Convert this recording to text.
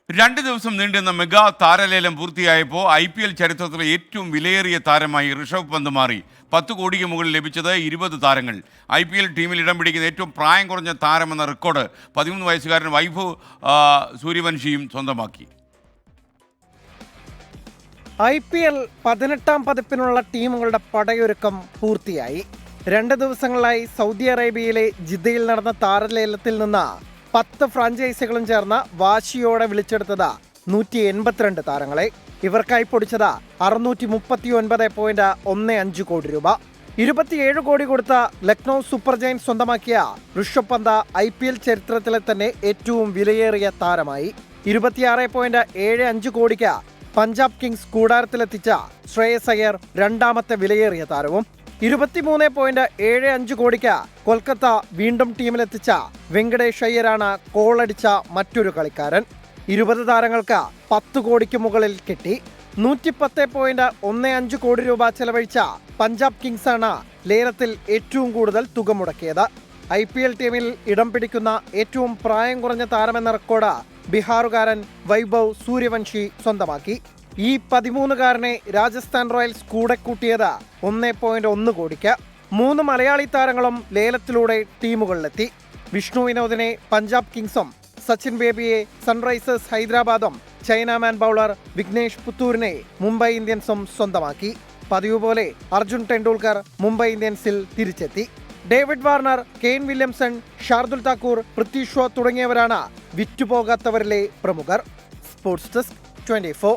2 ദിവസം നീണ്ടുന്ന mega താരലേലം പൂർത്തിയായപ്പോൾ IPL ചരിത്രത്തിലെ ഏറ്റവും വിലയേറിയ താരമായി ഋഷഭ് പന്ത് മാറി. 10 കോടിക്ക് മുകളിൽ ലഭിച്ചത് 20 താരങ്ങൾ. IPL ടീമിൽ ഇടം പിടിക്കുന്ന ഏറ്റവും പ്രായം കുറഞ്ഞ താരമെന്ന റെക്കോർഡ് 13 വയസ്സുകാരൻ വൈഭവ് സൂര്യവംശിയും സ്വന്തമാക്കി. IPL 18ാം പതിപ്പിനുള്ള ടീമുകളുടെ പടയൊരുക്കം പൂർത്തിയായി. 2 ദിവസങ്ങളായി സൗദി അറേബ്യയിലെ ജിദ്ദയിൽ നടന്ന താരലേലത്തിൽ നിന്ന് 10 ഫ്രാഞ്ചൈസികളും ചേർന്ന് വാശിയോടെ വിളിച്ചെടുത്തത് 182 താരങ്ങളെ. ഇവർക്കായി പൊടിച്ചത് 639.15 കോടി രൂപ. 27 കോടി കൊടുത്ത ലക്നൗ സൂപ്പർ ജയൻസ് സ്വന്തമാക്കിയ ഋഷഭ് പന്ത് IPL ചരിത്രത്തിലെ തന്നെ ഏറ്റവും വിലയേറിയ താരമായി. 26.75 കോടിക്ക് പഞ്ചാബ് കിങ്സ് കൂടാരത്തിലെത്തിച്ച ശ്രേയസ് അയ്യർ രണ്ടാമത്തെ വിലയേറിയ താരവും. 23.75 കോടിക്ക് കൊൽക്കത്ത വീണ്ടും ടീമിലെത്തിച്ച വെങ്കടേഷ് അയ്യരാണ് കോളടിച്ച മറ്റൊരു കളിക്കാരൻ. 20 താരങ്ങൾക്ക് 10 കോടിക്ക് മുകളിൽ കിട്ടി. 110.15 കോടി രൂപ ചെലവഴിച്ച പഞ്ചാബ് കിങ്സാണ് ലേലത്തിൽ ഏറ്റവും കൂടുതൽ തുക മുടക്കിയത്. IPL ടീമിൽ ഇടം പിടിക്കുന്ന ഏറ്റവും പ്രായം കുറഞ്ഞ താരമെന്ന റെക്കോർഡ് ബീഹാറുകാരൻ വൈഭവ് സൂര്യവംശി സ്വന്തമാക്കി. ഈ 13കാരനെ രാജസ്ഥാൻ റോയൽസ് കൂടെ കൂട്ടിയത് 1.1 കോടിക്ക്. 3 മലയാളി താരങ്ങളും ലേലത്തിലൂടെ ടീമുകളിലെത്തി. വിഷ്ണു വിനോദിനെ പഞ്ചാബ് കിങ്സും സച്ചിൻ ബേബിയെ സൺറൈസേഴ്സ് ഹൈദരാബാദും ചൈനാമാൻ ബൗളർ വിഘ്നേഷ് പുത്തൂരിനെ മുംബൈ ഇന്ത്യൻസും സ്വന്തമാക്കി. പതിവ് പോലെ അർജുൻ ടെണ്ടുൽക്കർ മുംബൈ ഇന്ത്യൻസിൽ തിരിച്ചെത്തി. David Warner, Kane Williamson, Shardul Thakur, Prithvi Shaw തുടങ്ങിയവരാണ് വിറ്റുപോകാത്തവരിലെ പ്രമുഖർ. Sports desk 24.